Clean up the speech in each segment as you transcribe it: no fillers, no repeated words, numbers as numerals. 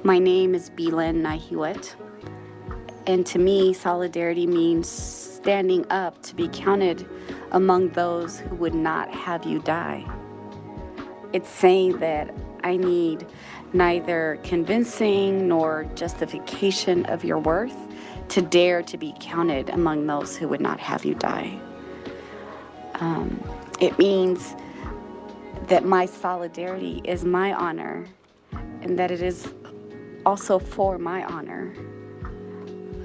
My name is BeeLyn Naihiwet, and to me, solidarity means standing up to be counted among those who would not have you die. It's saying that I need neither convincing nor justification of your worth to dare to be counted among those who would not have you die. It means that my solidarity is my honor and that it is also for my honor.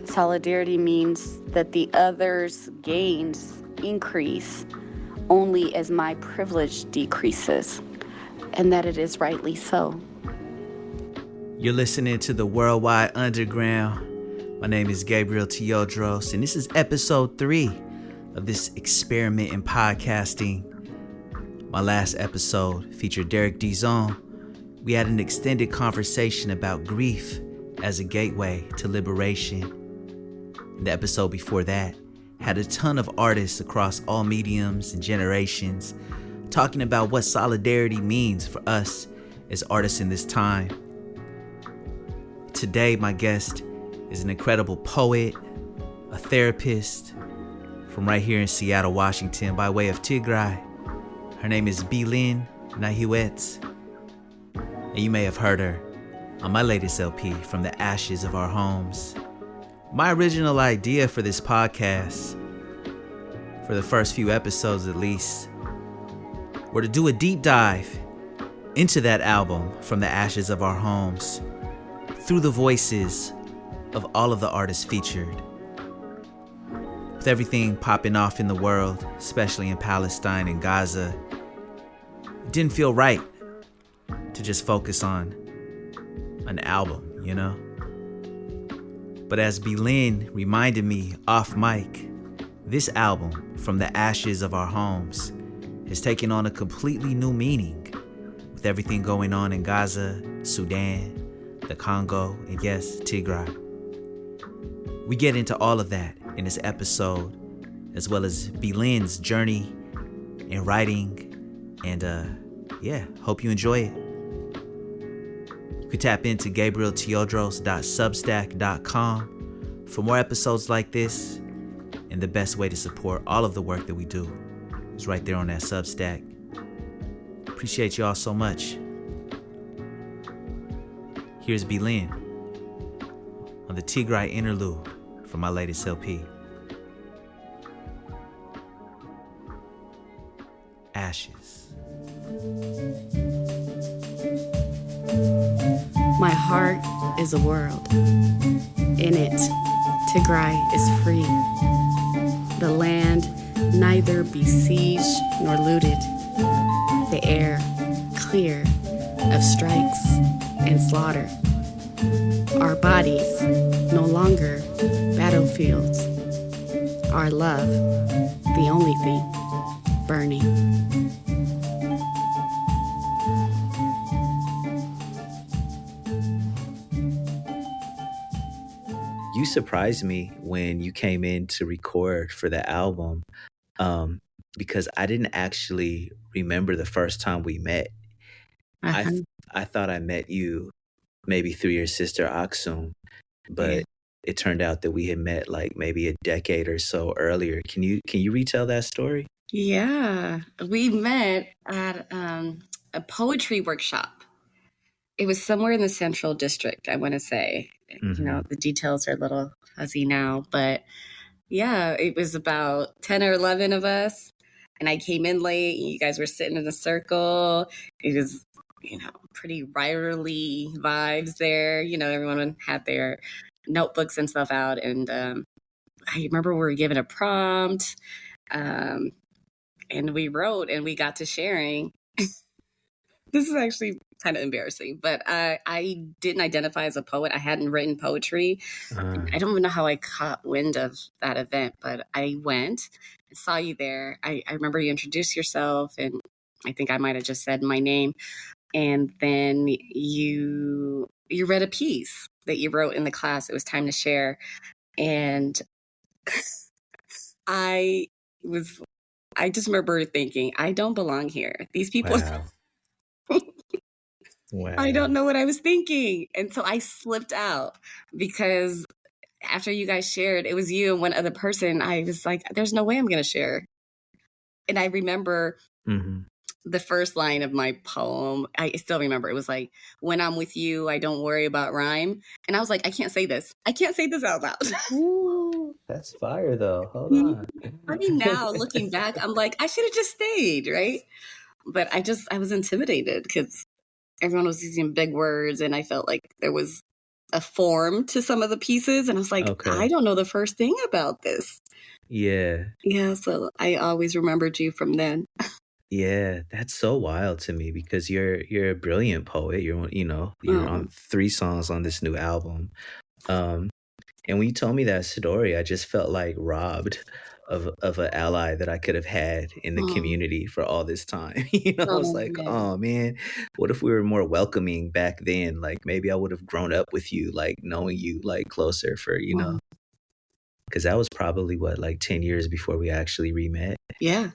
Solidarity means that the other's gains increase only as my privilege decreases, and that it is rightly so. You're listening to the Worldwide Underground. My name is Gabriel Teodros, and this is episode 3 of this experiment in podcasting. My last episode featured Derek Dizon. We had an extended conversation about grief as a gateway to liberation. And the episode before that had a ton of artists across all mediums and generations talking about what solidarity means for us as artists in this time. Today, my guest is an incredible poet, a therapist from right here in Seattle, Washington, by way of Tigray. Her name is BeeLyn Naihiwet, and you may have heard her on my latest LP, From the Ashes of Our Homes. My original idea for this podcast, for the first few episodes at least, were to do a deep dive into that album, From the Ashes of Our Homes, through the voices of all of the artists featured. With everything popping off in the world, especially in Palestine and Gaza, it didn't feel right to just focus on an album, you know? But as BeeLyn reminded me off mic, this album, From the Ashes of Our Homes, has taken on a completely new meaning with everything going on in Gaza, Sudan, the Congo, and yes, Tigray. We get into all of that in this episode, as well as BeeLyn's journey in writing, and hope you enjoy it. You can tap into gabrielteodros.substack.com for more episodes like this, and the best way to support all of the work that we do is right there on that Substack. Appreciate y'all so much. Here's BeeLyn on the Tigray interlude from my latest LP, Ashes. My heart is a world. In it, Tigray is free. The land neither besieged nor looted. The air clear of strikes and slaughter. Our bodies no longer battlefields. Our love, the only thing burning. You surprised me when you came in to record for the album, because I didn't actually remember the first time we met. I thought I met you maybe through your sister Aksum, but it turned out that we had met like maybe a decade or so earlier. Can you retell that story? Yeah, we met at a poetry workshop. It was somewhere in the Central District, I want to say. Mm-hmm. You know, the details are a little fuzzy now, but yeah, it was about 10 or 11 of us. And I came in late. You guys were sitting in a circle. It was, pretty writerly vibes there. Everyone had their notebooks and stuff out. And I remember we were given a prompt. And we wrote and we got to sharing. This is actually kind of embarrassing, but I didn't identify as a poet. I hadn't written poetry. I don't even know how I caught wind of that event, but I went and saw you there. I remember you introduced yourself, and I think I might have just said my name. And then you read a piece that you wrote in the class. It was time to share. And I just remember thinking, I don't belong here. These people... Wow. Wow. I don't know what I was thinking. And so I slipped out because after you guys shared, it was you and one other person. I was like, there's no way I'm going to share. And I remember the first line of my poem. I still remember it was like, when I'm with you, I don't worry about rhyme. And I was like, I can't say this. I can't say this out loud. Ooh, that's fire though. Hold on. I mean, now looking back, I'm like, I should have just stayed, right? But I was intimidated because everyone was using big words and I felt like there was a form to some of the pieces. And I was like, I don't know the first thing about this. Yeah. Yeah. So I always remembered you from then. Yeah, that's so wild to me because you're a brilliant poet. You're on 3 songs on this new album. And when you told me that story, I just felt like robbed of an ally that I could have had in the community for all this time. I was like, oh man, what if we were more welcoming back then? Like maybe I would have grown up with you, like knowing you like closer for, because that was probably like 10 years before we actually re-met. Yeah.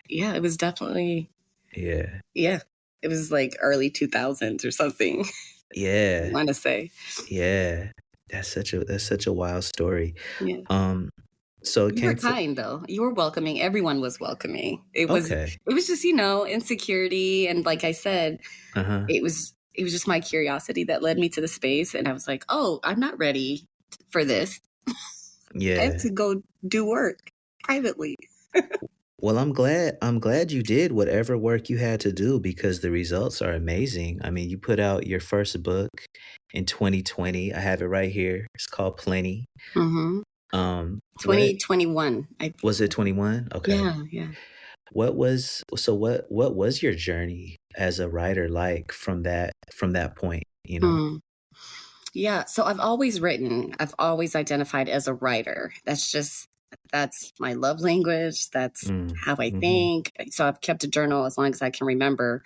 Yeah, it was definitely. Yeah. Yeah. It was like early 2000s or something. Yeah. I want to say. Yeah. That's such a wild story. Yeah. So you were kind though. You were welcoming. Everyone was welcoming. It was just, insecurity. And like I said, it was just my curiosity that led me to the space. And I was like, oh, I'm not ready for this. Yeah. I have to go do work privately. Well, I'm glad you did whatever work you had to do because the results are amazing. I mean, you put out your first book in 2020. I have it right here. It's called Plenty. 2021. Was it 21? Okay. Yeah. What was your journey as a writer like from that point, Yeah, so I've always written. I've always identified as a writer. That's my love language. That's how I think. So I've kept a journal as long as I can remember.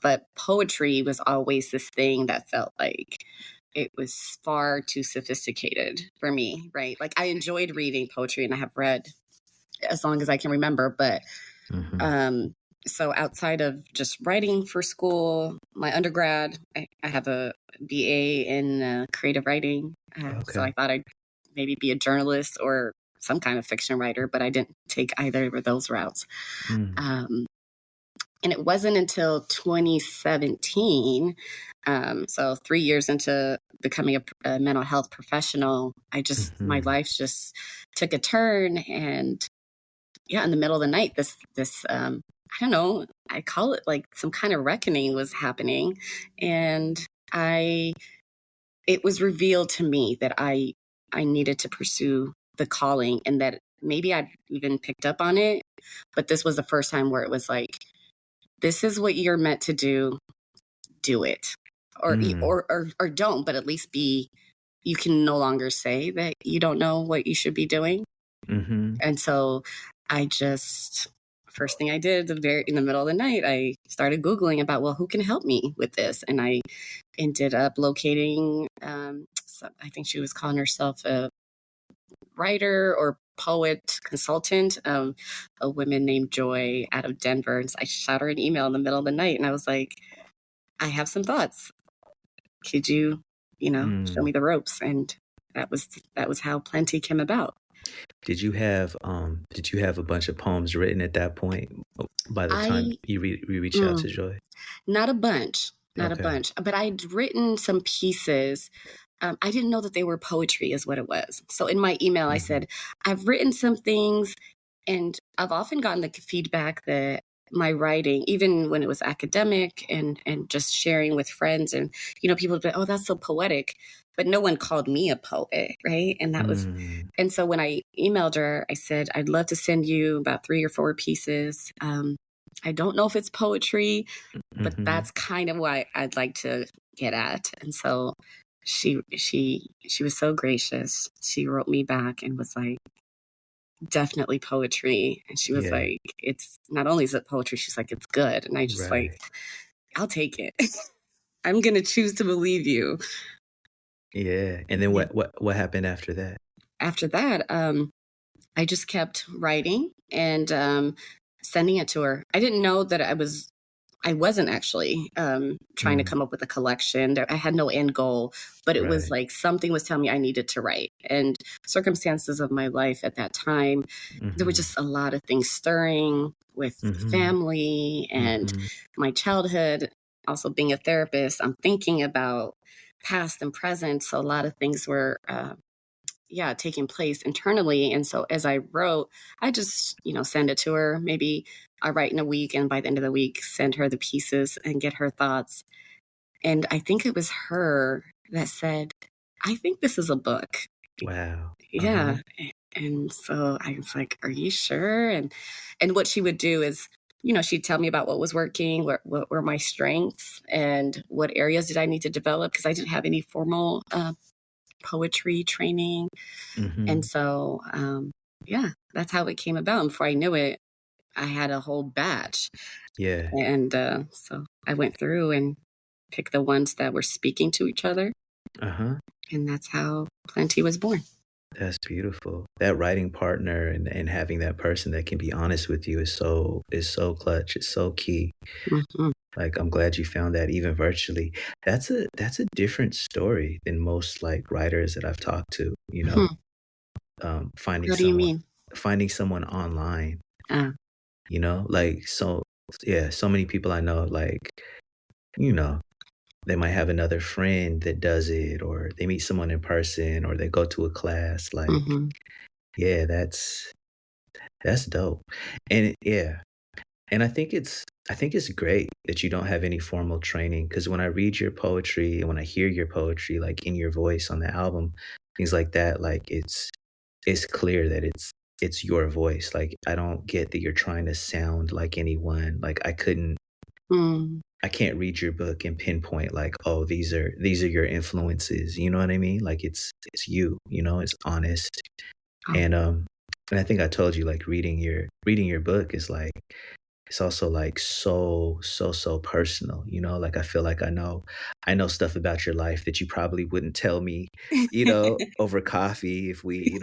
But poetry was always this thing that felt like it was far too sophisticated for me, right? Like I enjoyed reading poetry and I have read as long as I can remember. But so outside of just writing for school, my undergrad, I have a BA in creative writing. So I thought I'd maybe be a journalist or some kind of fiction writer, but I didn't take either of those routes. And it wasn't until 2017, so 3 years into becoming a mental health professional, my life just took a turn. And yeah, in the middle of the night, this I don't know, I call it like some kind of reckoning was happening. And it was revealed to me that I needed to pursue the calling and that maybe I'd even picked up on it. But this was the first time where it was like, this is what you're meant to do it, or don't, but at least you can no longer say that you don't know what you should be doing. And so first thing I did in the middle of the night, I started Googling about, well, who can help me with this? And I ended up locating, I think she was calling herself a writer or poet consultant, a woman named Joy out of Denver. And so I shot her an email in the middle of the night and I was like, I have some thoughts. Could you, show me the ropes? And that was how Plenty came about. Did you have a bunch of poems written at that point by the time you reached out to Joy? Not a bunch, but I'd written some pieces. I didn't know that they were poetry is what it was. So in my email, I said, I've written some things and I've often gotten the feedback that my writing, even when it was academic and just sharing with friends and, people would be, oh, that's so poetic, but no one called me a poet. Right. And that was, and so when I emailed her, I said, I'd love to send you about 3 or 4 pieces. I don't know if it's poetry, but that's kind of what I'd like to get at. And so she was so gracious. She wrote me back and was like, definitely poetry. And she was like, it's not only is it poetry, she's like, it's good. And I just like, I'll take it. I'm going to choose to believe you. Yeah. And then what happened after that? After that, I just kept writing and sending it to her. I didn't know that I was I wasn't actually trying to come up with a collection. I had no end goal, but it was like something was telling me I needed to write. And circumstances of my life at that time, there were just a lot of things stirring with family and my childhood. Also being a therapist, I'm thinking about past and present. So a lot of things were taking place internally. And so as I wrote, I just, send it to her. Maybe I write in a week, and by the end of the week, send her the pieces and get her thoughts. And I think it was her that said, I think this is a book. Wow. Yeah. And so I was like, are you sure? And what she would do is, she'd tell me about what was working, what were my strengths, and what areas did I need to develop, because I didn't have any formal poetry training. And so, that's how it came about. And before I knew it, I had a whole batch. Yeah. And so I went through and picked the ones that were speaking to each other. And that's how Plenty was born. That's beautiful. That writing partner and having that person that can be honest with you is so clutch. It's so key. Like, I'm glad you found that even virtually. That's a different story than most like writers that I've talked to, finding What do you mean? Finding someone online, like, so many people I know, like, they might have another friend that does it, or they meet someone in person, or they go to a class. Like, yeah, that's dope. And and I think it's great that you don't have any formal training, because when I read your poetry and when I hear your poetry, like in your voice on the album, things like that, like it's clear that it's your voice. Like, I don't get that you're trying to sound like anyone. Like, I can't read your book and pinpoint like, oh, these are your influences. You know what I mean? Like, it's you. It's honest. And I think I told you, like, reading your book is like, it's also like so personal. Like, I feel like I know stuff about your life that you probably wouldn't tell me, over coffee if we,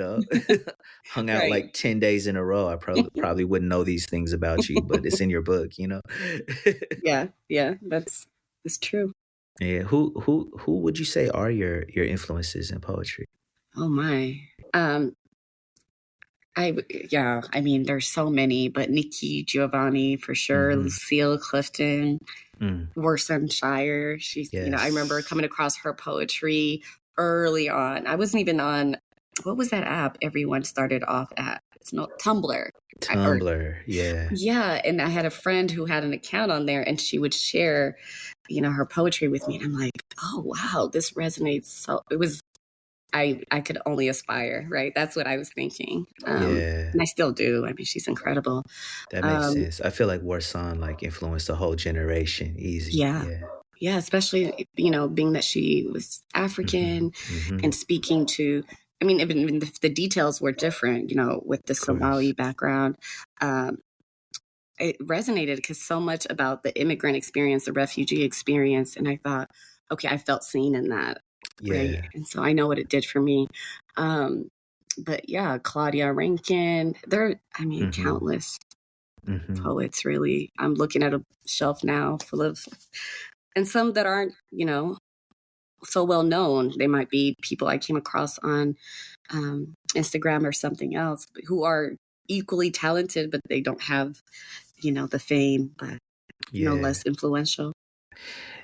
hung out like 10 days in a row. I probably wouldn't know these things about you, but it's in your book. Yeah, that's true. Yeah. Who would you say are your influences in poetry? Oh my. I mean, there's so many, but Nikki Giovanni for sure, Lucille Clifton, Warson Shire. She's, I remember coming across her poetry early on. I wasn't even on, what was that app everyone started off at? It's not Tumblr. Yeah. Yeah, and I had a friend who had an account on there, and she would share, her poetry with me, and I'm like, oh wow, this resonates. So it was. I could only aspire, right? That's what I was thinking. And I still do. I mean, she's incredible. That makes sense. I feel like Warsan like influenced the whole generation. Easy. Yeah, especially, being that she was African and speaking to, I mean, even the details were different, with the Somali background. It resonated because so much about the immigrant experience, the refugee experience. And I thought, okay, I felt seen in that. Right. And so I know what it did for me. But yeah, Claudia Rankin, countless poets, really. I'm looking at a shelf now full of, and some that aren't, so well known. They might be people I came across on Instagram or something else, who are equally talented, but they don't have, the fame, but no less influential.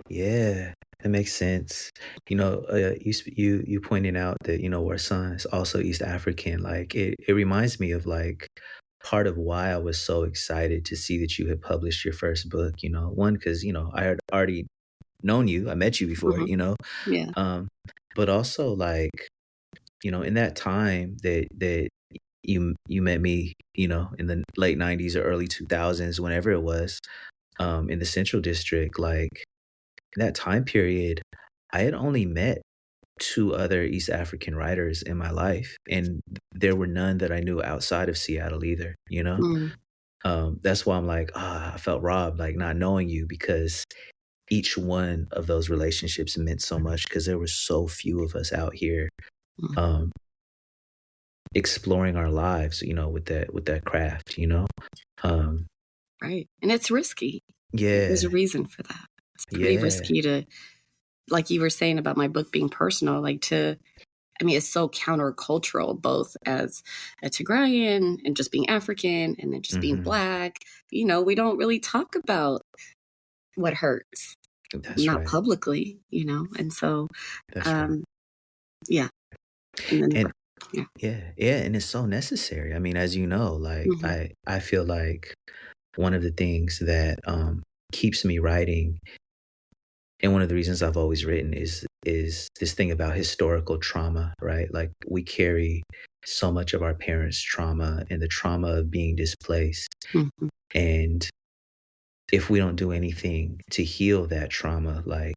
Yeah, that makes sense. You pointed out that, Warsan is also East African. Like, it reminds me of like part of why I was so excited to see that you had published your first book. One, because I had already known you, I met you before, but also like, in that time that you met me, in the late 90s or early 2000s, whenever it was, in the Central District, like, in that time period, I had only met 2 other East African writers in my life, and there were none that I knew outside of Seattle either, That's why I'm like, I felt robbed, like, not knowing you, because each one of those relationships meant so much, because there were so few of us out here exploring our lives, with that craft, Right. And it's risky. There's Yeah. a reason for that. It's pretty Yeah. risky to, like you were saying about my book being personal, it's so countercultural, both as a Tigrayan and just being African and then just being Mm-hmm. Black. We don't really talk about what hurts, That's not right. publicly, and so, That's right. um, yeah. And then, And yeah. yeah, and it's so necessary. I mean, as you know, like Hmm. I feel like one of the things that keeps me writing, and one of the reasons I've always written is this thing about historical trauma, right? Like we carry so much of our parents' trauma and the trauma of being displaced. Hmm. And if we don't do anything to heal that trauma, like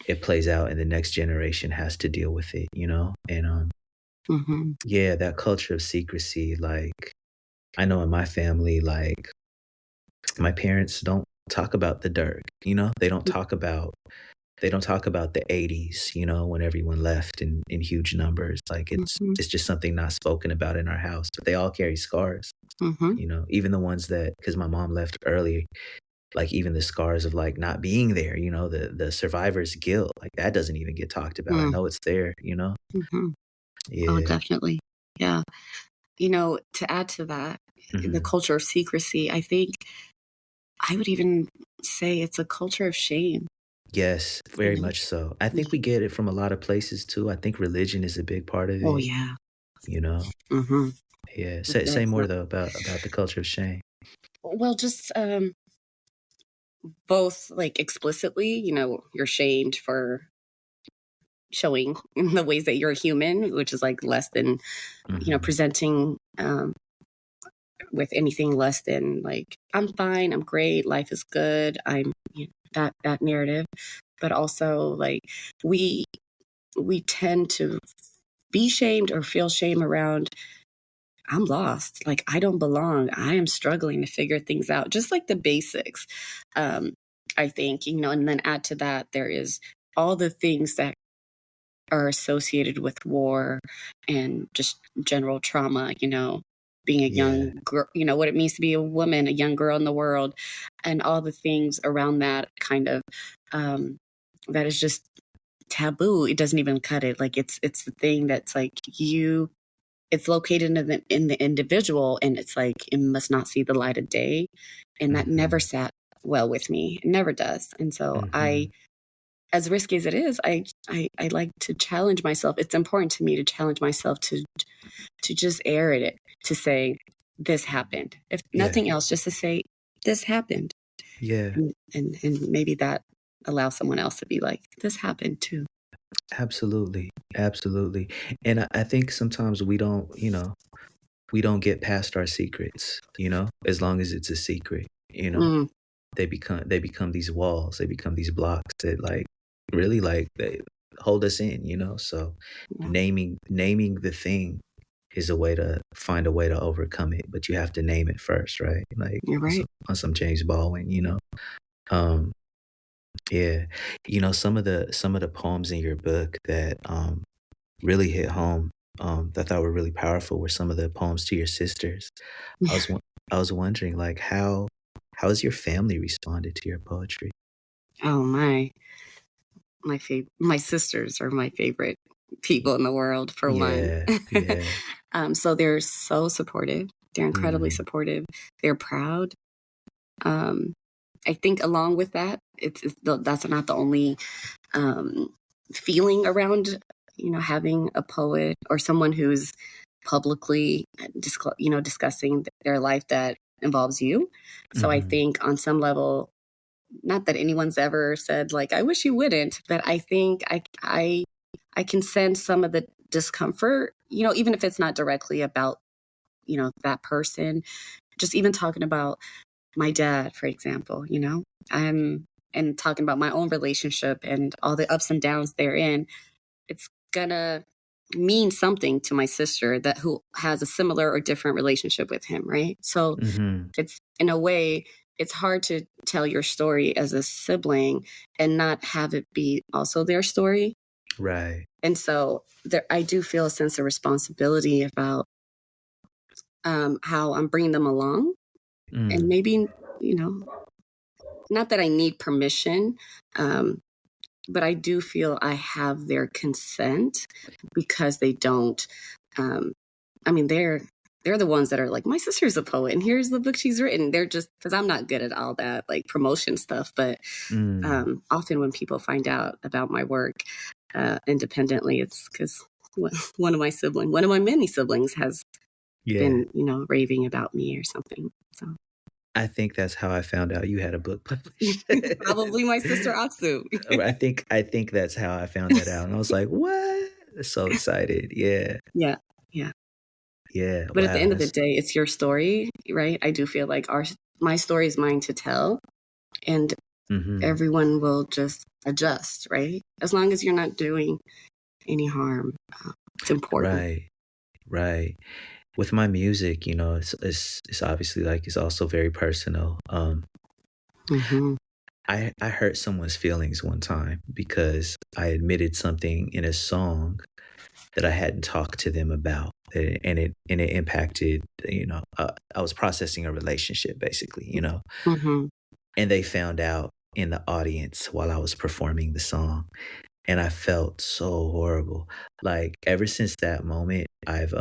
it plays out and the next generation has to deal with it, you know? And Hmm. yeah, that culture of secrecy, like I know in my family, like my parents don't talk about the dirt, you know? They don't talk about the 80s, you know, when everyone left in huge numbers. Like Hmm. it's just something not spoken about in our house. But they all carry scars, Hmm. you know, even the ones that because my mom left early, like even the scars of like not being there, you know, the survivor's guilt, like that doesn't even get talked about. I know it's there, you know? Hmm. Oh, Yeah. definitely. Yeah. To add to that, the Hmm. culture of secrecy, I think I would even say it's a culture of shame. Yes, You very know? much so. I think Yeah. we get it from a lot of places too. I think religion is a big part of Oh, it, yeah. you know? Hmm. Yeah. Say more though about the culture of shame. Well, just both like explicitly, you're shamed for showing the ways that you're a human, which is like less than, Hmm. presenting with anything less than like, I'm fine, I'm great, life is good, that narrative. But also like we we tend to be shamed or feel shame around, I'm lost, like I don't belong, I am struggling to figure things out, just like the basics. um I think, and then add to that there is all the things that are associated with war and just general trauma, being a Yeah. young girl, what it means to be a woman, a young girl in the world, and all the things around that kind of, um that is just taboo. It doesn't even cut it. Like it's the thing that's like it's located in the individual, and it's like it must not see the light of day, and that never Hmm. sat well with me. It never does. And so Hmm. as risky as it is, I like to challenge myself. It's important to me to challenge myself to just air it, to say this happened. If Yeah. nothing else, just to say this happened, Yeah. and maybe that allows someone else to be like, this happened too. Absolutely. Absolutely. And I think sometimes we don't get past our secrets, you know, as long as it's a secret, you know. Mm, They become these walls, they become these blocks that like really like they hold us in, you know. So yeah, naming the thing is a way to find a way to overcome it, but you have to name it first, right? Like you're right. on some James Baldwin, you know. Um yeah. You know, some of the poems in your book that really hit home, that I thought were really powerful were some of the poems to your sisters. I was won- I was wondering like how has your family responded to your poetry? Oh my sisters are my favorite people in the world, for one. Yeah, yeah. So they're so supportive. They're incredibly Mhm, supportive. They're proud. Um, I think along with that, that's not the only um, feeling around, having a poet or someone who's publicly, discussing their life that involves you. So I mhm. think on some level, not that anyone's ever said like, I wish you wouldn't, but I think I can sense some of the discomfort, even if it's not directly about, that person. Just even talking about my dad, for example, I'm and talking about my own relationship and all the ups and downs therein, it's gonna mean something to my sister that who has a similar or different relationship with him, right? So Mhm. it's in a way, it's hard to tell your story as a sibling and not have it be also their story. Right. And so I do feel a sense of responsibility about how I'm bringing them along, and Mm. maybe, you know, not that I need permission, but I do feel I have their consent because they don't. I mean, they're the ones that are like, my sister's a poet and here's the book she's written. They're just, because I'm not good at all that like promotion stuff, but often when people find out about my work independently, it's because one of my many siblings has been, raving about me or something. So I think that's how I found out you had a book published. Probably my sister Aksu. I think that's how I found that out. And I was like, what? So excited. Yeah. Yeah. But wow, at the end of the day, it's your story, right? I do feel like my story is mine to tell, and everyone will just adjust, right? As long as you're not doing any harm, it's important. Right. With my music, it's obviously like it's also very personal. I hurt someone's feelings one time because I admitted something in a song that I hadn't talked to them about, and it impacted. I was processing a relationship, basically. And they found out in the audience while I was performing the song, and I felt so horrible. Like ever since that moment, I've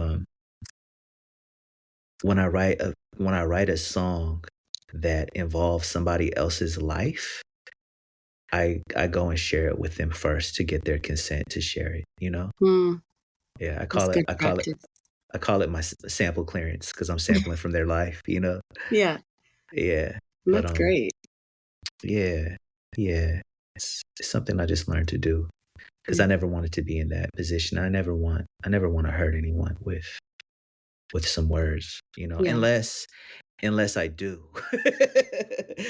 when I write a song that involves somebody else's life, I go and share it with them first to get their consent to share it. Yeah, I call it my sample clearance because I'm sampling from their life. Yeah. That's great. Yeah. It's something I just learned to do because I never wanted to be in that position. I never want to hurt anyone with some words, unless I do,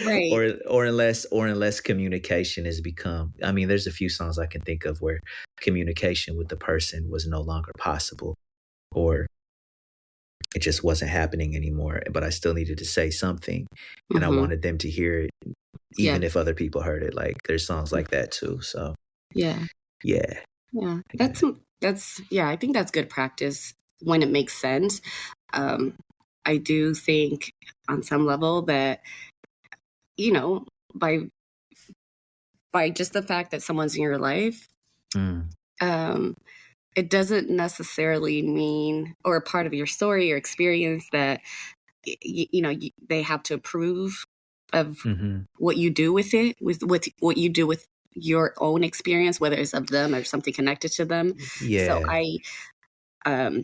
right? Or unless communication has become. I mean, there's a few songs I can think of where communication with the person was no longer possible, or it just wasn't happening anymore. But I still needed to say something, and I wanted them to hear it, even if other people heard it. Like there's songs like that too. So yeah. That's I think that's good practice when it makes sense. I do think on some level that, by just the fact that someone's in your life, it doesn't necessarily mean, or a part of your story or experience that, they have to approve of what you do with it, with what you do with your own experience, whether it's of them or something connected to them. Yeah. So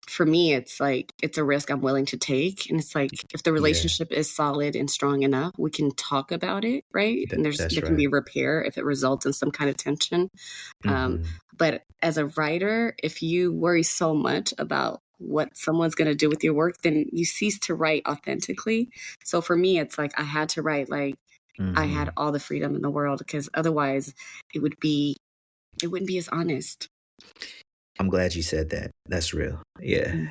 for me, it's like, it's a risk I'm willing to take. And it's like, if the relationship is solid and strong enough, we can talk about it, right? And there can be repair if it results in some kind of tension. But as a writer, if you worry so much about what someone's going to do with your work, then you cease to write authentically. So for me, it's like, I had to write like I had all the freedom in the world, because otherwise it wouldn't be as honest. I'm glad you said that. That's real. Yeah.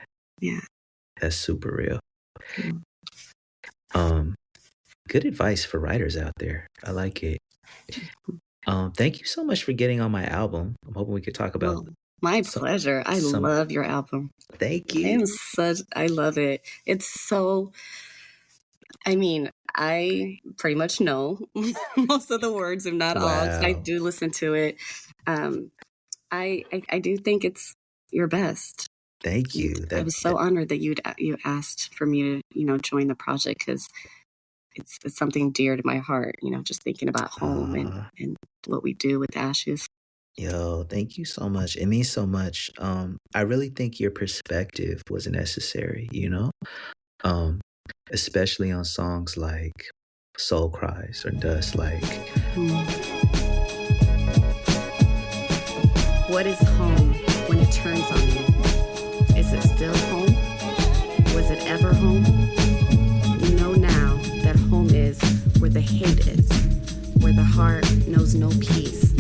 That's super real. Good advice for writers out there. I like it. Thank you so much for getting on my album. I'm hoping we could talk about. My pleasure. I love your album. Thank you. I love it. It's so. I mean, I pretty much know most of the words, if not all. I do listen to it. I do think it's your best. Thank you. I was so honored that you asked for me to join the project, because it's something dear to my heart. Just thinking about home and what we do with ashes. Yo, thank you so much. It means so much. I really think your perspective was necessary. Especially on songs like Soul Cries or Dust. Like. What is home when it turns on you? Is it still home? Was it ever home? You know now that home is where the hate is, where the heart knows no peace,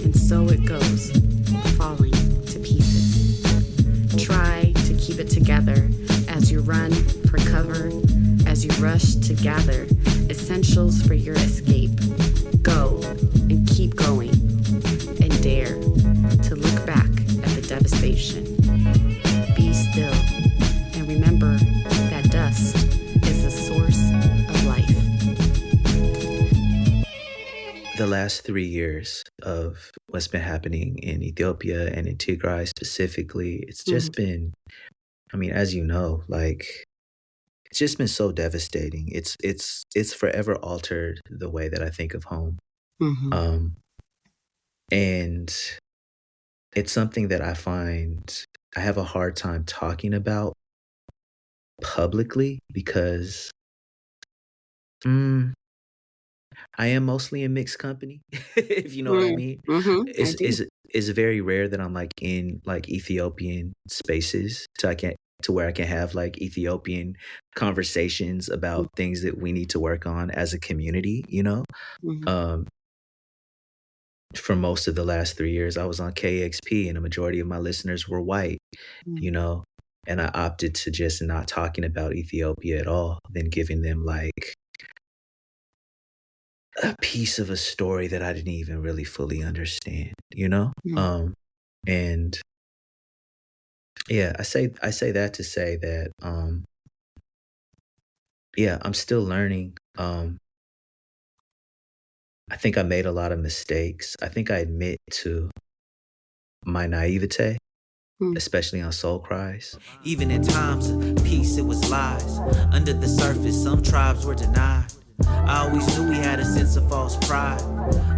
and so it goes, falling to pieces. Try to keep it together as you run for cover, as you rush to gather essentials for your escape. Go and keep going, and dare to look back at the devastation. Be still and remember that dust is the source of life. last 3 years of what's been happening in Ethiopia and in Tigray specifically, it's Mm-hmm. just been, I mean, as you know, like it's just been so devastating. It's forever altered the way that I think of home. Mm-hmm. Um, and it's something that I find I have a hard time talking about publicly because mm, I am mostly in mixed company, if you know what I mean. Mm-hmm. I It's do. is it's very rare that I'm like in like Ethiopian spaces to where I can have like Ethiopian conversations about things that we need to work on as a community, you know? Mm-hmm. Um, for most of the last 3 years, I was on KXP and a majority of my listeners were white, you know? And I opted to just not talking about Ethiopia at all, then giving them like a piece of a story that I didn't even really fully understand, you know? Mm-hmm. And yeah, I say that to say that yeah, I'm still learning. I think I made a lot of mistakes. I think I admit to my naivete, especially on Soul Cries. Even in times of peace, it was lies. Under the surface, some tribes were denied. I always knew we had a sense of false pride,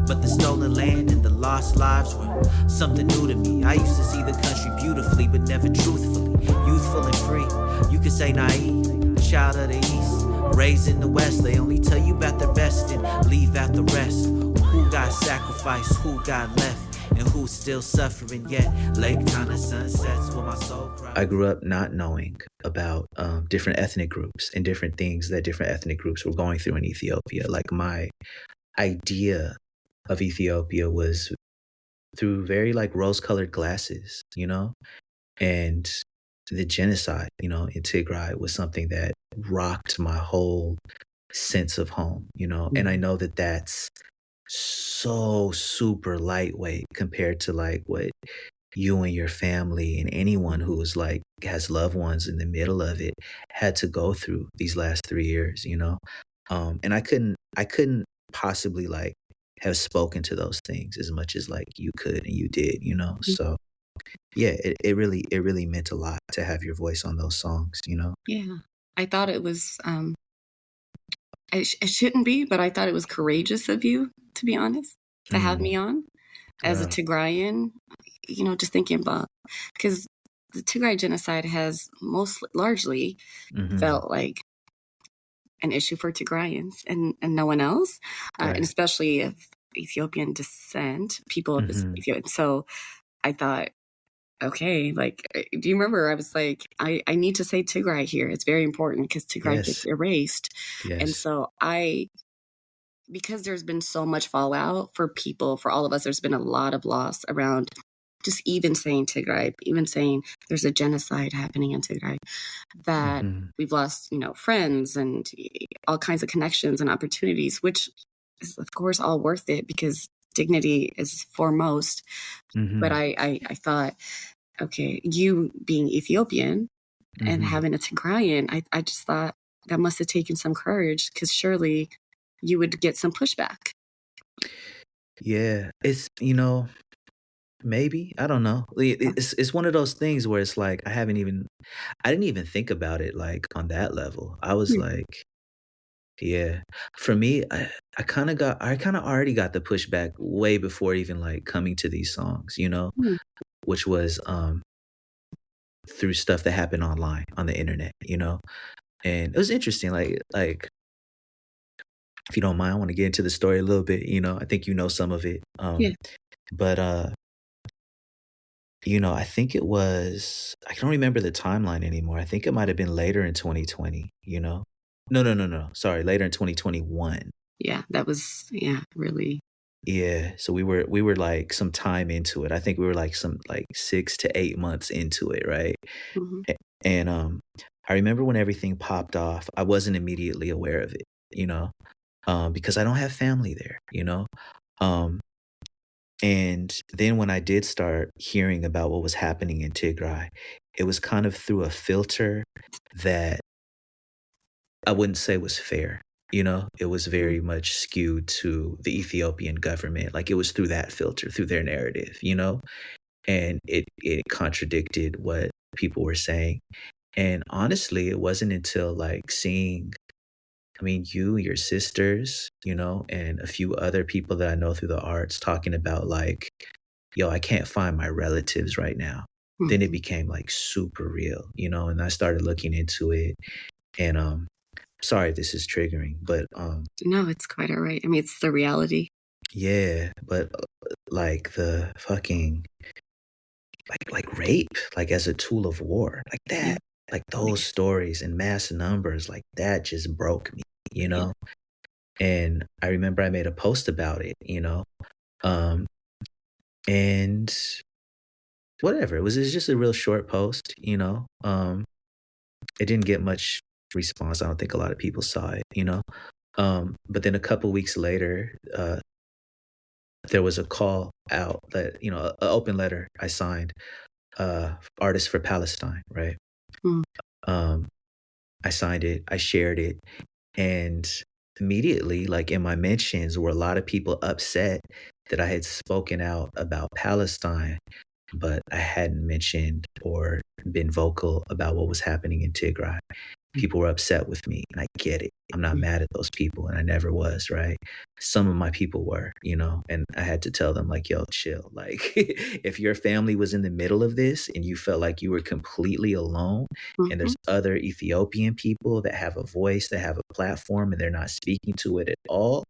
but the stolen land and the lost lives were something new to me. I used to see the country beautifully, but never truthfully. Youthful and free, you could say naive, child of the East, raised in the West. They only tell you about the best and leave out the rest. Who got sacrificed, who got left, and who's still suffering yet. Lake kind of sunsets where my soul cries. I grew up not knowing about different ethnic groups and different things that different ethnic groups were going through in Ethiopia. Like my idea of Ethiopia was through very like rose-colored glasses, you know? And the genocide, you know, in Tigray was something that rocked my whole sense of home, you know? And I know that that's so super lightweight compared to like what you and your family and anyone who is like has loved ones in the middle of it had to go through these last 3 years, you know? And I couldn't possibly like have spoken to those things as much as like you could and you did, you know? So yeah, it really meant a lot to have your voice on those songs, you know? Yeah. I thought it was, it shouldn't be, but I thought it was courageous of you, to be honest, to have me on as a Tigrayan, you know, just thinking about, because the Tigray genocide has largely felt like an issue for Tigrayans and no one else, and especially of Ethiopian descent, people of Ethiopia. So I thought, okay, like, do you remember? I was like, I need to say Tigray here. It's very important because Tigray gets erased. And so because there's been so much fallout for people, for all of us, there's been a lot of loss around just even saying Tigray, even saying there's a genocide happening in Tigray, that we've lost, you know, friends and all kinds of connections and opportunities, which is, of course, all worth it because dignity is foremost. But I thought, okay, you being Ethiopian and having a Tigrayan, I just thought that must have taken some courage because surely you would get some pushback. Yeah, it's, you know, maybe, I don't know. It's one of those things where it's like I didn't even think about it like on that level. I was like, yeah. For me, I kind of already got the pushback way before even like coming to these songs, you know, which was through stuff that happened online on the internet, you know. And it was interesting, like if you don't mind, I want to get into the story a little bit, you know. I think you know some of it. But you know, I think it was, I don't remember the timeline anymore. I think it might have been later in 2020, you know? No. Sorry, later in 2021. Yeah, that was, really. Yeah, so we were like some time into it. I think we were like 6 to 8 months into it, right? And I remember when everything popped off, I wasn't immediately aware of it, you know? Because I don't have family there, you know? And then when I did start hearing about what was happening in Tigray, it was kind of through a filter that I wouldn't say was fair. You know, it was very much skewed to the Ethiopian government. Like it was through that filter, through their narrative, you know, and it contradicted what people were saying. And honestly, it wasn't until like seeing, I mean, you, your sisters, you know, and a few other people that I know through the arts talking about like, yo, I can't find my relatives right now. Then it became like super real, you know, and I started looking into it. And sorry if this is triggering, but no, it's quite all right. I mean, it's the reality. yeah, but like the fucking like rape, like as a tool of war, like that, like those stories in mass numbers, like that just broke me, you know. And I remember I made a post about it, you know, and whatever, it was just a real short post, you know. It didn't get much response. I don't think a lot of people saw it, you know. But then a couple weeks later, there was a call out that, you know, an open letter I signed, Artists for Palestine, right? I signed it, I shared it, and immediately, like in my mentions, were a lot of people upset that I had spoken out about Palestine, but I hadn't mentioned or been vocal about what was happening in Tigray. People were upset with me, and I get it. I'm not mad at those people, and I never was, right? Some of my people were, you know, and I had to tell them, like, yo, chill. Like, if your family was in the middle of this and you felt like you were completely alone, and there's other Ethiopian people that have a voice, that have a platform, and they're not speaking to it at all,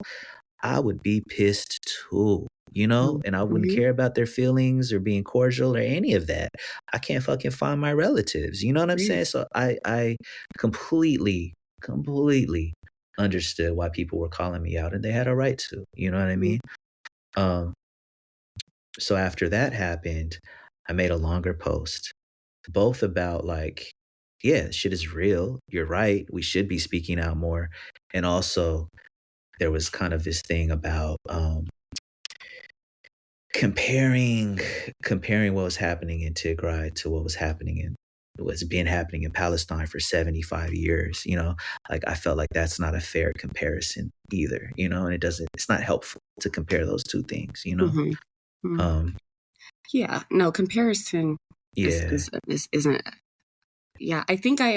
I would be pissed too, you know, and I wouldn't care about their feelings or being cordial or any of that. I can't fucking find my relatives. You know what I'm saying? So I completely understood why people were calling me out, and they had a right to, you know what I mean? So after that happened, I made a longer post, both about like, yeah, shit is real. You're right. We should be speaking out more. And also, there was kind of this thing about comparing what was happening in Tigray to what was happening in Palestine for 75 years, you know. Like I felt like that's not a fair comparison either, you know, and it's not helpful to compare those two things, you know. Yeah, no comparison isn't. Yeah, I think I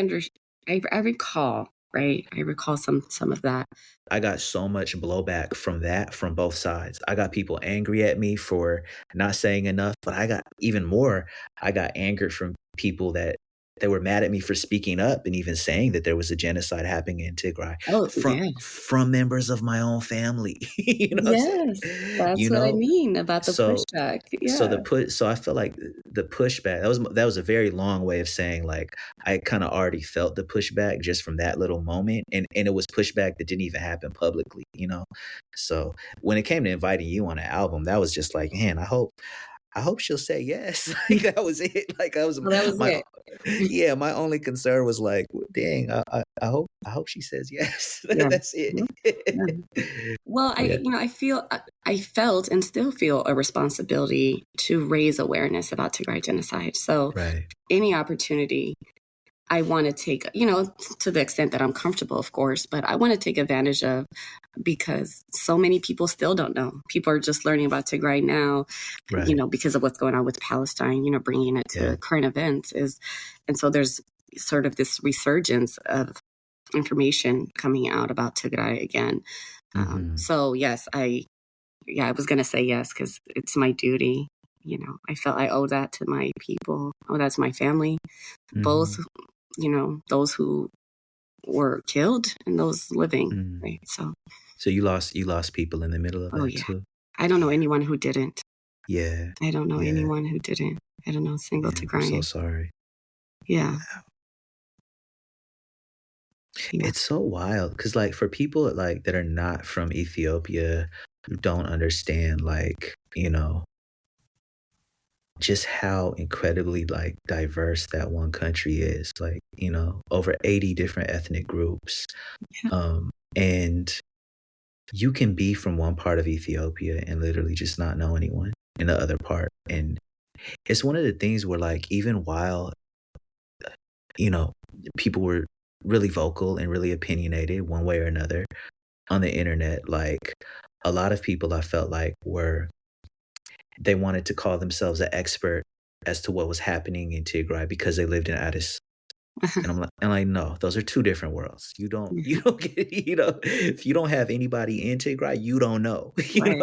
recall, right? I recall some of that. I got so much blowback from that from both sides. I got people angry at me for not saying enough, but I got even more. I got anger from people that they were mad at me for speaking up and even saying that there was a genocide happening in Tigray from members of my own family. You know, yes, that's you what know? I mean about the pushback. Yeah. So I feel like the pushback, that was a very long way of saying like I kind of already felt the pushback just from that little moment, and it was pushback that didn't even happen publicly, you know. So when it came to inviting you on an album, that was just like, man, I hope she'll say yes. Like that was it. Like that was my yeah. My only concern was like, dang, I hope she says yes. Yeah. That's it. Yeah. Well, I felt and still feel a responsibility to raise awareness about Tigray genocide. So any opportunity I want to take, you know, to the extent that I'm comfortable, of course, but I want to take advantage of, because so many people still don't know. People are just learning about Tigray now, you know, because of what's going on with Palestine, you know, bringing it to current events and so there's sort of this resurgence of information coming out about Tigray again. So yes, I was going to say yes, because it's my duty. You know, I felt I owe that to my people, owe that to my family, both, you know, those who were killed and those living. Right. So you lost people in the middle of that too. I don't know anyone who didn't. Yeah. I don't know anyone who didn't. I don't know a single Tigrayan. I'm so sorry. Yeah. It's so wild because like for people like that are not from Ethiopia, who don't understand like, you know, just how incredibly like diverse that one country is, like, you know, over 80 different ethnic groups. And you can be from one part of Ethiopia and literally just not know anyone in the other part. And it's one of the things where like, even while, you know, people were really vocal and really opinionated one way or another on the internet, like a lot of people I felt like they wanted to call themselves an expert as to what was happening in Tigray because they lived in Addis. And I'm like, no, those are two different worlds. You don't get, if you don't have anybody in Tigray, you don't know, Right.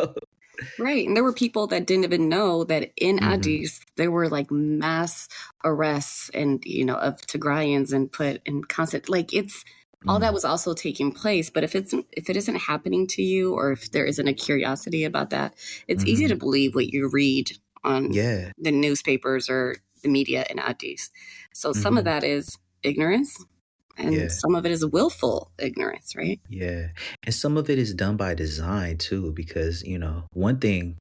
Right. And there were people that didn't even know that in Addis, there were like mass arrests and, of Tigrayans and put in constant, like it's all that was also taking place. But if it isn't happening to you, or if there isn't a curiosity about that, it's easy to believe what you read on the newspapers or the media in Addis. So some of that is ignorance. And some of it is willful ignorance, right? Yeah. And some of it is done by design too, because, one thing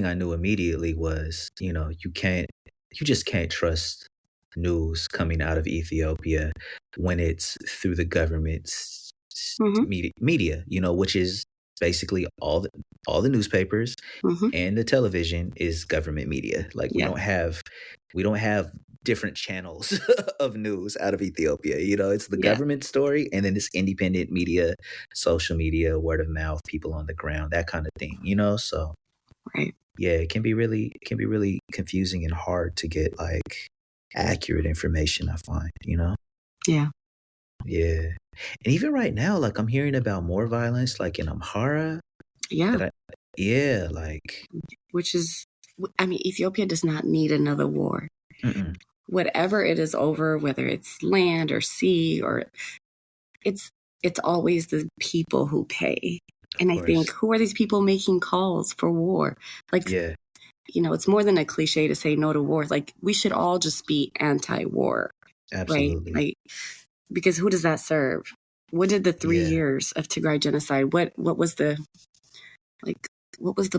I knew immediately was, you just can't trust news coming out of Ethiopia when it's through the government's media, which is basically all the newspapers and the television is government media. Like we don't have different channels of news out of Ethiopia. It's the government story and then this independent media, social media, word of mouth, people on the ground, that kind of thing, so right. Yeah, it can be really confusing and hard to get like accurate information, I find, Yeah. Yeah. And even right now, like I'm hearing about more violence like in Amhara. Yeah. Which is, Ethiopia does not need another war. Whatever it is over, whether it's land or sea, or it's always the people who pay. And I think, who are these people making calls for war? Like, it's more than a cliche to say no to war. Like, we should all just be anti-war. Absolutely. Right? Like, because who does that serve? What did the 3 years of Tigray genocide, what was the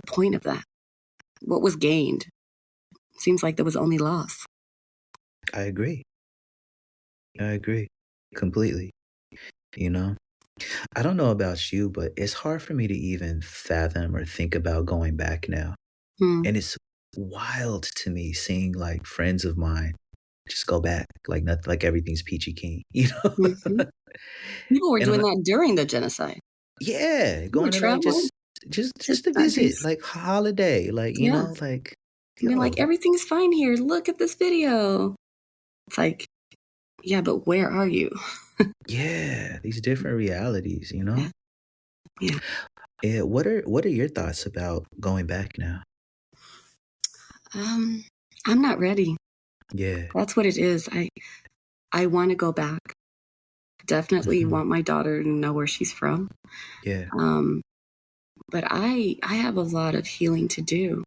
point of that? What was gained? Seems like there was only loss. I agree completely. I don't know about you, but it's hard for me to even fathom or think about going back now. And it's wild to me seeing like friends of mine just go back like nothing, like everything's peachy keen, People were doing that during the genocide. Yeah, going to like just to visit, like holiday, like like like everything's fine here. Look at this video. It's like, yeah, but where are you? Yeah, these different realities, Yeah. Yeah. What are your thoughts about going back now? I'm not ready. Yeah. That's what it is. I want to go back. Definitely want my daughter to know where she's from. Yeah. But I have a lot of healing to do,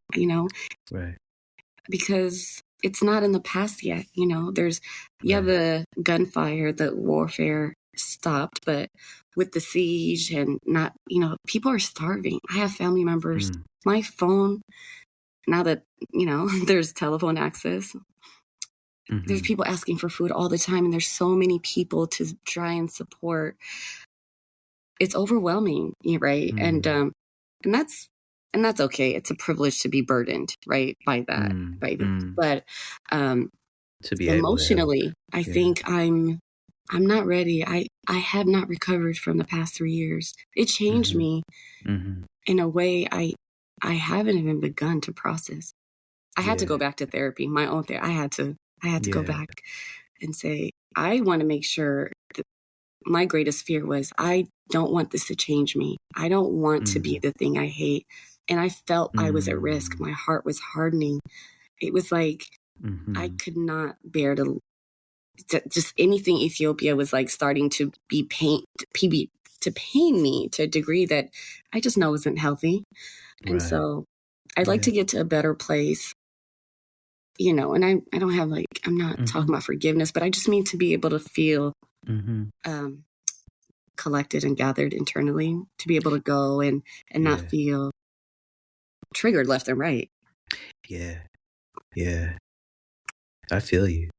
Right. Because it's not in the past yet, there's the gunfire, the warfare stopped, but with the siege and not, people are starving. I have family members, my phone, now that, there's telephone access, there's people asking for food all the time. And there's so many people to try and support. It's overwhelming, right? And that's okay. It's a privilege to be burdened, right, by that. But to be emotionally, I think I'm not ready. I have not recovered from the past 3 years. It changed me in a way I haven't even begun to process. I had to go back to therapy, my own therapy. I had to go back and say, I want to make sure that my greatest fear was, I don't want this to change me. I don't want to be the thing I hate. And I felt I was at risk. My heart was hardening. It was like I could not bear to just anything Ethiopia was like starting to pain me to a degree that I just know isn't healthy. And so I'd like to get to a better place, and I don't have I'm not talking about forgiveness, but I just mean to be able to feel collected and gathered internally, to be able to go and not feel triggered left and right. Yeah. I feel you.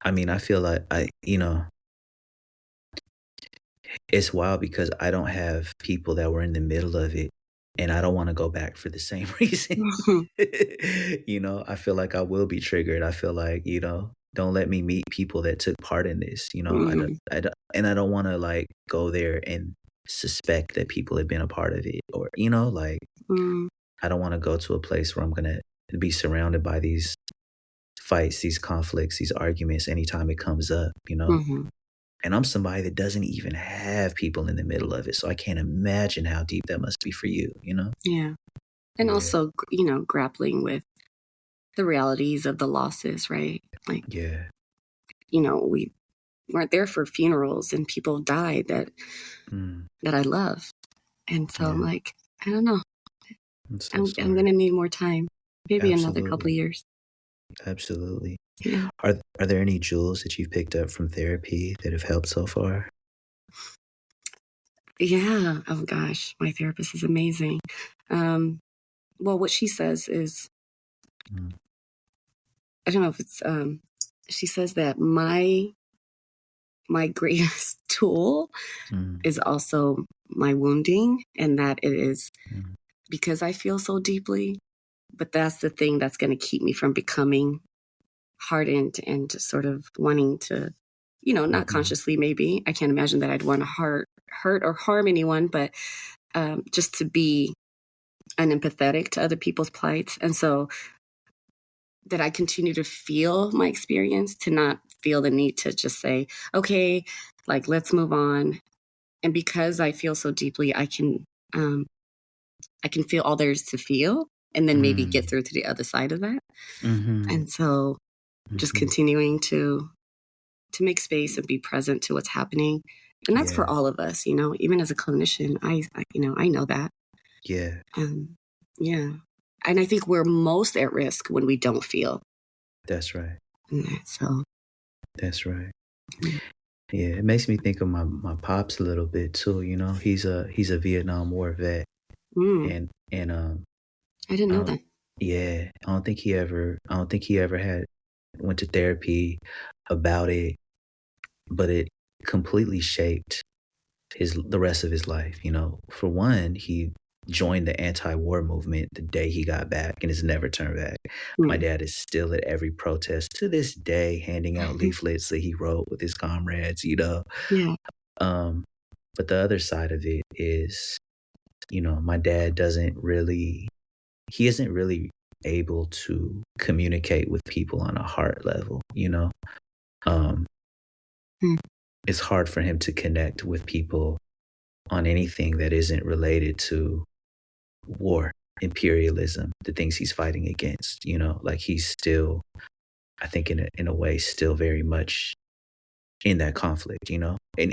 I feel like it's wild because I don't have people that were in the middle of it, and I don't want to go back for the same reason. I feel like I will be triggered. I feel like, don't let me meet people that took part in this, I don't want to like go there and suspect that people have been a part of it, or, you know, like, I don't want to go to a place where I'm going to be surrounded by these fights, these conflicts, these arguments anytime it comes up, you know? And I'm somebody that doesn't even have people in the middle of it. So I can't imagine how deep that must be for you, you know? Yeah. And also, you know, grappling with the realities of the losses, right? Like, you know, we weren't there for funerals and people died that I love. And so I'm like, I don't know. I'm going to need more time. Maybe another couple of years. Absolutely. Yeah. Are there any jewels that you've picked up from therapy that have helped so far? Yeah. Oh gosh, my therapist is amazing. Well, what she says is, I don't know if it's, she says that my greatest tool is also my wounding, and that it is because I feel so deeply, but that's the thing that's going to keep me from becoming hardened and sort of wanting to, you know, not consciously, maybe. I can't imagine that I'd want to hurt or harm anyone, but just to be unempathetic to other people's plights. And so that I continue to feel my experience, to not feel the need to just say, okay, like, let's move on. And because I feel so deeply, I can feel all there is to feel, and then maybe get through to the other side of that. And so just continuing to make space and be present to what's happening. And that's for all of us, you know, even as a clinician, I know that. Yeah. Yeah. And I think we're most at risk when we don't feel. That's right. So. That's right. Yeah, it makes me think of my pops a little bit too. You know, he's a Vietnam War vet, and I didn't know that. Yeah, I don't think he ever went to therapy about it, but it completely shaped the rest of his life. You know, for one, he joined the anti-war movement the day he got back and has never turned back. My dad is still at every protest to this day, handing out leaflets that he wrote with his comrades, you know. Yeah. But the other side of it is, you know, my dad isn't really able to communicate with people on a heart level, you know. It's hard for him to connect with people on anything that isn't related to war, imperialism, the things he's fighting against, you know. Like, he's still, I think in a way, still very much in that conflict, you know, and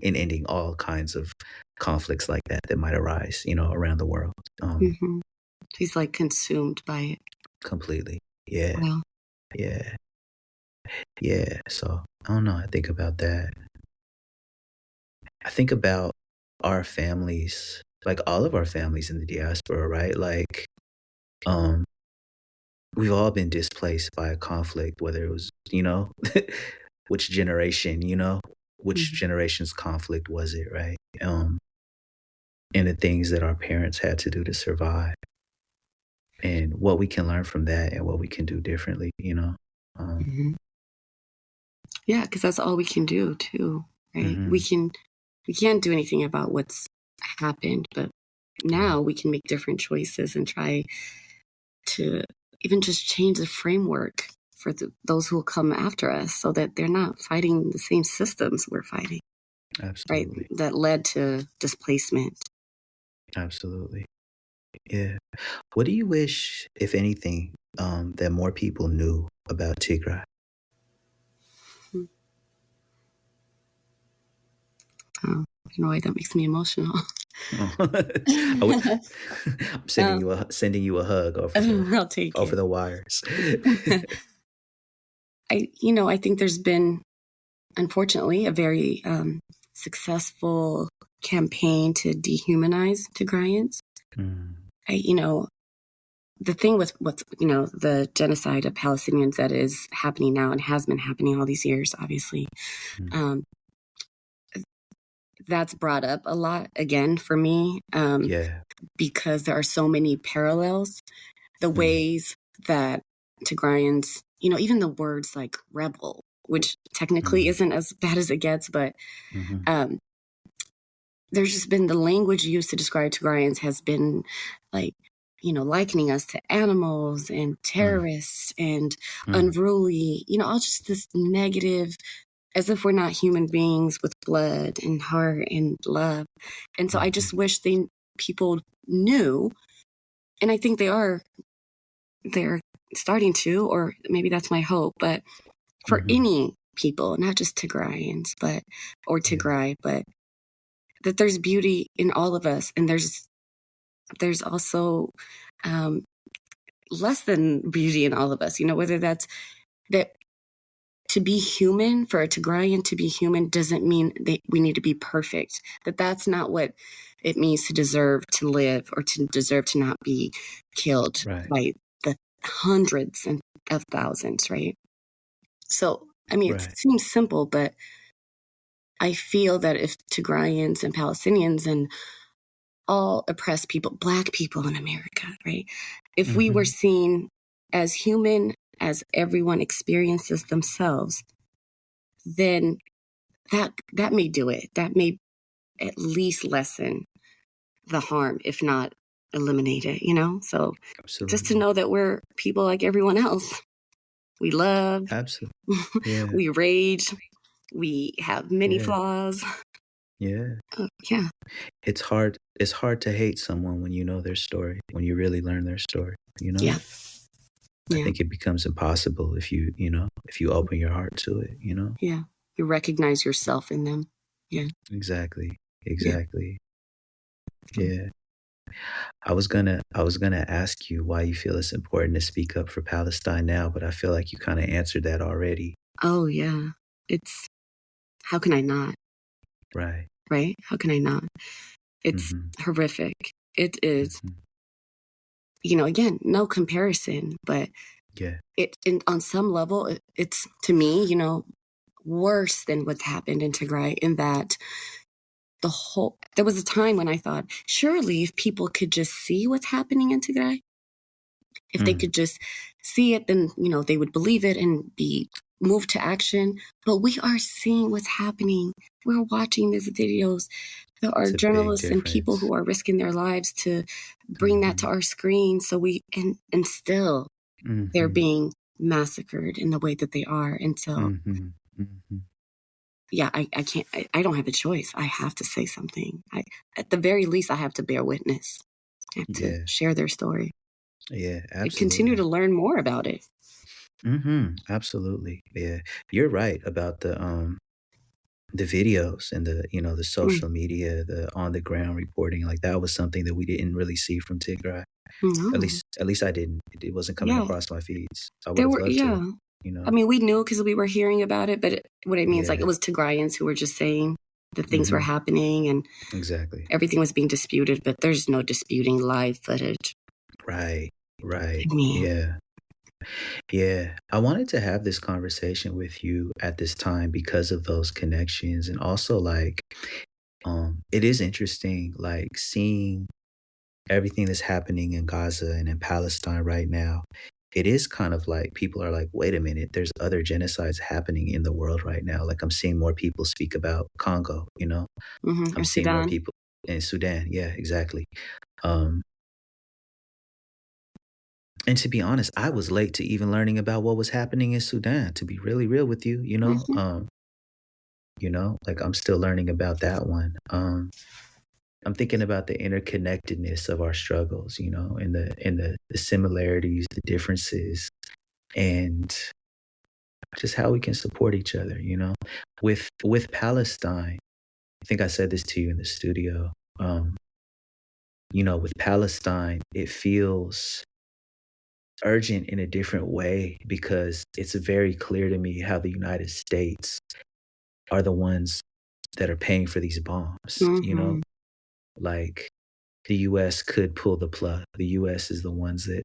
ending all kinds of conflicts like that might arise, you know, around the world. He's like consumed by it. Completely. Yeah. Wow. Yeah. Yeah. So I don't know. I think about that. I think about our families, like all of our families in the diaspora, right? Like, we've all been displaced by a conflict, whether it was, you know, which generation, you know, which generation's conflict was it, right? And the things that our parents had to do to survive, and what we can learn from that and what we can do differently, you know? Yeah, because that's all we can do too, right? We can't do anything about what's happened, but now we can make different choices and try to even just change the framework for those who will come after us, so that they're not fighting the same systems we're fighting. Absolutely. Right? That led to displacement. Absolutely. Yeah. What do you wish, if anything, that more people knew about Tigray? Oh, I don't know why that makes me emotional. I'm sending you a hug I'll take over it. the wires. I think there's been, unfortunately, a very successful campaign to dehumanize Tigrayans. The thing with what's, the genocide of Palestinians that is happening now and has been happening all these years, obviously, that's brought up a lot again for me, because there are so many parallels. The ways that Tigrayans, even the words like rebel, which technically isn't as bad as it gets, but there's just been the language used to describe Tigrayans has been like, likening us to animals and terrorists and unruly, all just this negative, as if we're not human beings with blood and heart and love. And so I just wish people knew, and I think they're starting to, or maybe that's my hope, but for any people, not just Tigrayans, or Tigray, but that there's beauty in all of us. And there's also less than beauty in all of us, whether that's that to be human, for a Tigrayan to be human doesn't mean that we need to be perfect, that's not what it means to deserve to live or to deserve to not be killed by the hundreds of thousands, right? So, I mean, it seems simple, but I feel that if Tigrayans and Palestinians and all oppressed people, Black people in America, right? If we were seen as human as everyone experiences themselves, then that may do it. That may at least lessen the harm, if not eliminate it, So just to know that we're people like everyone else. We love. Absolutely. Yeah. We rage. We have many flaws. Yeah. Yeah. It's hard to hate someone when you know their story, when you really learn their story, Yeah. I think it becomes impossible if you open your heart to it, Yeah. You recognize yourself in them. Yeah. Exactly. Yeah. I was gonna ask you why you feel it's important to speak up for Palestine now, but I feel like you kind of answered that already. Oh yeah. How can I not? Right. How can I not? It's horrific. It is, again, no comparison, but on some level, it's to me, worse than what's happened in Tigray, in that there was a time when I thought, surely if people could just see what's happening in Tigray, if they could just see it, then, they would believe it and be moved to action. But we are seeing what's happening. We're watching these videos. There are journalists and people who are risking their lives to bring that to our screen. So and still they're being massacred in the way that they are. And so, yeah, I can't, I don't have a choice. I have to say something. At the very least, I have to bear witness. I have to share their story. Yeah, absolutely. And continue to learn more about it. Absolutely. Yeah. You're right about the videos and the social media, the on the ground reporting. Like that was something that we didn't really see from Tigray. No. At least I didn't. It wasn't coming across my feeds. I would have loved to. I mean, we knew because we were hearing about it, but what it means, like, it was Tigrayans who were just saying that things were happening and everything was being disputed, but there's no disputing live footage. Right. I mean, Yeah. I wanted to have this conversation with you at this time because of those connections, and also like, it is interesting, like seeing everything that's happening in Gaza and in Palestine right now. It is kind of like people are like, wait a minute, there's other genocides happening in the world right now. Like I'm seeing more people speak about Congo, I'm seeing more people in Sudan. Yeah, exactly. And to be honest, I was late to even learning about what was happening in Sudan, to be really real with you, like I'm still learning about that one. I'm thinking about the interconnectedness of our struggles, and the similarities, the differences, and just how we can support each other, With Palestine, I think I said this to you in the studio. With Palestine, it feels urgent in a different way because it's very clear to me how the United States are the ones that are paying for these bombs, like the US could pull the plug. The US is the ones that,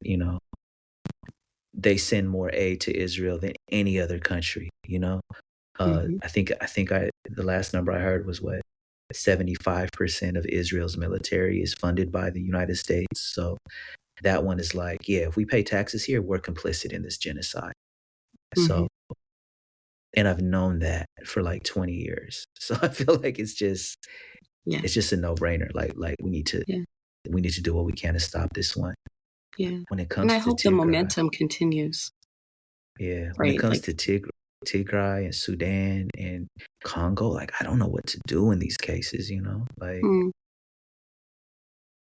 they send more aid to Israel than any other country, I think the last number I heard was 75% of Israel's military is funded by the United States. So that one is like, yeah, if we pay taxes here, we're complicit in this genocide. So, and I've known that for like 20 years. So I feel like it's just, Yeah. It's just a no-brainer. Like we need to do what we can to stop this one. Yeah. When it comes And I to hope the Tigray, momentum continues. yeah. When it Right. comes to Tigray and Sudan and Congo, like I don't know what to do in these cases. You know, like.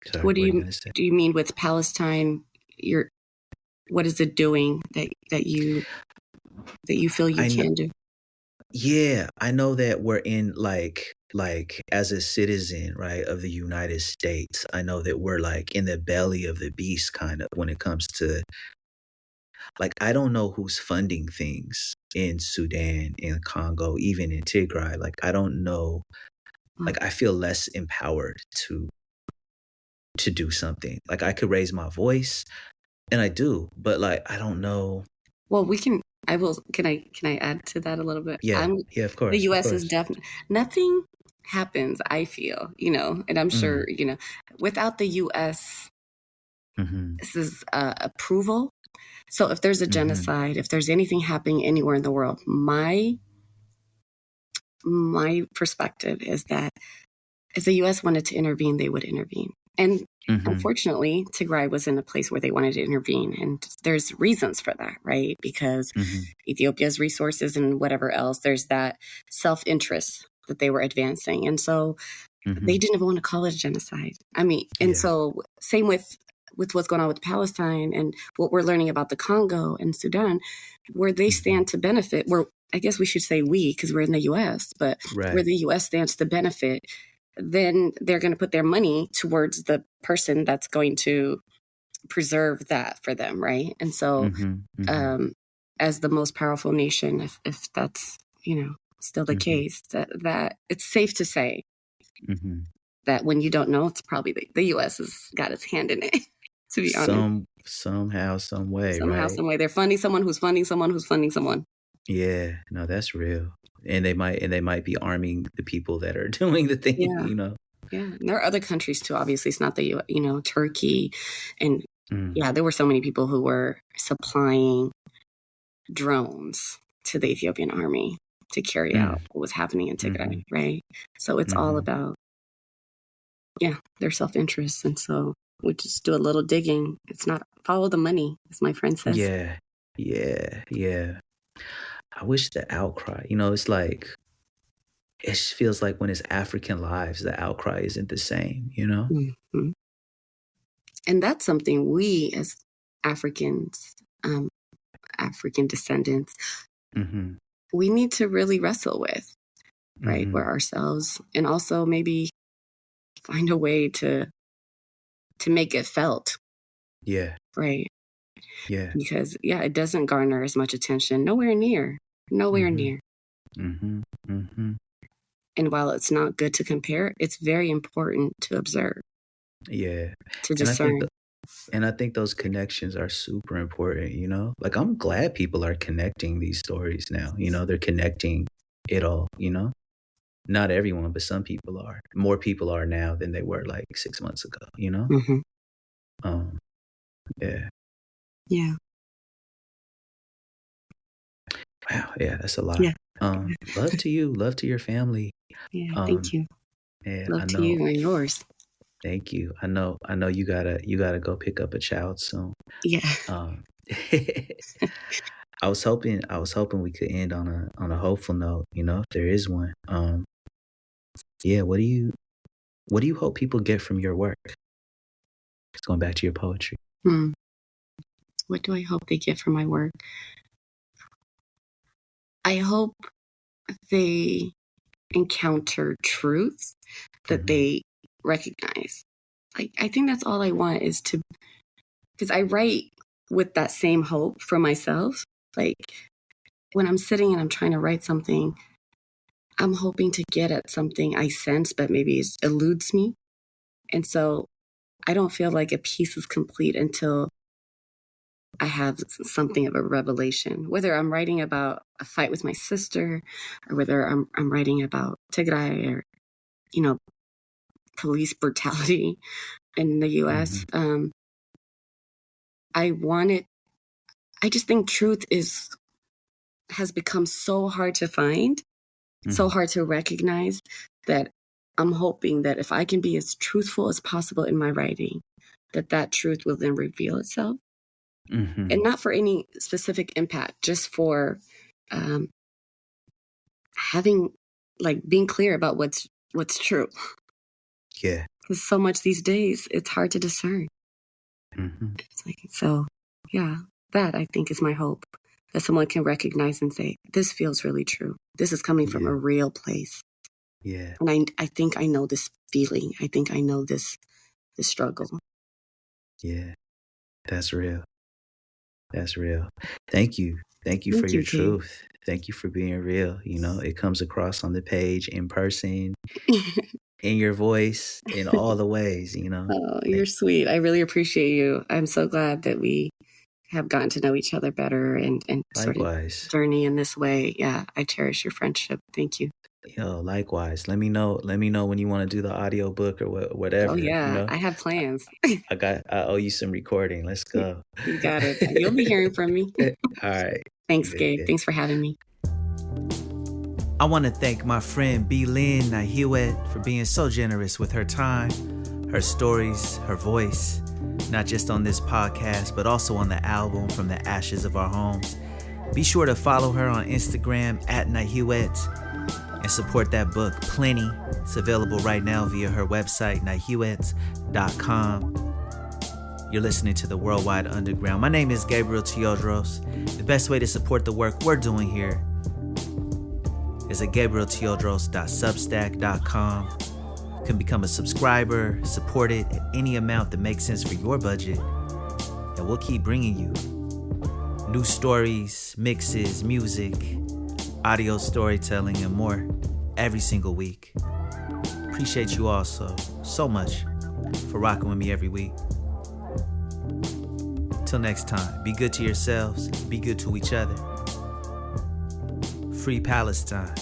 Sorry, What do are you gonna say? mean with Palestine? What is it doing that you feel you can do? Yeah, I know that we're in like as a citizen, right, of the United States, I know that we're like in the belly of the beast kind of when it comes to like I don't know who's funding things in Sudan, in Congo, even in Tigray. Like I don't know. Like I feel less empowered to do something. Like I could raise my voice and I do, but like I don't know. Well, can I add to that a little bit? Yeah, of course. The US is definitely nothing happens, I feel, and I'm sure, without the US this is approval. So if there's a genocide, if there's anything happening anywhere in the world, my perspective is that if the US wanted to intervene, they would intervene. And unfortunately, Tigray was in a place where they wanted to intervene. And there's reasons for that, right? Because Ethiopia's resources and whatever else, there's that self-interest that they were advancing. And so they didn't even want to call it a genocide. I mean, and so same with what's going on with Palestine and what we're learning about the Congo and Sudan, where they stand to benefit, where I guess we should say we, because we're in the US, but where the US stands to benefit, then they're going to put their money towards the person that's going to preserve that for them, right? And so as the most powerful nation, if that's, still the case, that it's safe to say that when you don't know, it's probably the U.S. has got its hand in it, to be honest. Somehow, some way, right? Some way. They're funding someone who's funding someone who's funding someone. Yeah, no, that's real. And they might be arming the people that are doing the thing, Yeah. And there are other countries too. Obviously, it's not the Turkey, and there were so many people who were supplying drones to the Ethiopian army to carry out what was happening in Tigray, right? So it's all about their self-interest, and so we just do a little digging. It's not follow the money, as my friend says. Yeah. I wish the outcry, it's like, it feels like when it's African lives, the outcry isn't the same, And that's something we as Africans, African descendants, we need to really wrestle with, right? We're ourselves, and also maybe find a way to make it felt. Yeah. Right. Yeah. Because it doesn't garner as much attention. Nowhere near. And while it's not good to compare, it's very important to observe. Yeah. To discern. And I think those connections are super important, Like I'm glad people are connecting these stories now. They're connecting it all, Not everyone, but some people are. More people are now than they were like 6 months ago, Yeah. Yeah. Wow. Yeah, that's a lot. Yeah. Love to you. Love to your family. Yeah. Thank you. Yeah, love to you and yours. Thank you. I know you gotta go pick up a child soon. Yeah. I was hoping we could end on a hopeful note, if there is one. Yeah, what do you hope people get from your work? Just going back to your poetry. What do I hope they get from my work? I hope they encounter truth that they recognize. I think that's all I want is to, because I write with that same hope for myself. Like when I'm sitting and I'm trying to write something, I'm hoping to get at something I sense, but maybe it eludes me. And so I don't feel like a piece is complete until I have something of a revelation, whether I'm writing about a fight with my sister or whether I'm writing about Tigray or, police brutality in the U.S. I just think truth has become so hard to find, so hard to recognize that I'm hoping that if I can be as truthful as possible in my writing, that truth will then reveal itself. Mm-hmm. And not for any specific impact, just for having, like, being clear about what's true. Yeah. Because so much these days, it's hard to discern. Mm-hmm. It's like, so, yeah, that I think is my hope, that someone can recognize and say, this feels really true. This is coming from a real place. Yeah. And I think I know this feeling. I think I know this struggle. Yeah. That's real. That's real. Thank you. Thank you for your truth. Thank you for being real. You know, it comes across on the page, in person, in your voice, in all the ways, you know. Oh, you're sweet. I really appreciate you. I'm so glad that we have gotten to know each other better and sort of journey in this way. Yeah, I cherish your friendship. Thank you. Yo, likewise. Let me know when you want to do the audio book or whatever. Oh yeah, you know? I have plans. I owe you some recording. Let's go. You got it. You'll be hearing from me. All right. Thanks, Gabe. Thanks for having me. I want to thank my friend BeeLyn Naihiwet for being so generous with her time, her stories, her voice, not just on this podcast, but also on the album From the Ashes of Our Homes. Be sure to follow her on Instagram @Naihiwet and support that book, Plenty. It's available right now via her website, naihiwet.com. You're listening to the Worldwide Underground. My name is Gabriel Teodros. The best way to support the work we're doing here is at gabrielteodros.substack.com. You can become a subscriber, support it at any amount that makes sense for your budget, and we'll keep bringing you new stories, mixes, music, audio storytelling, and more every single week. Appreciate you all so much for rocking with me every week. Till next time, be good to yourselves, be good to each other. Free Palestine.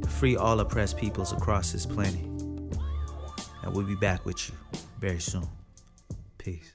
Free all oppressed peoples across this planet. And we'll be back with you very soon. Peace.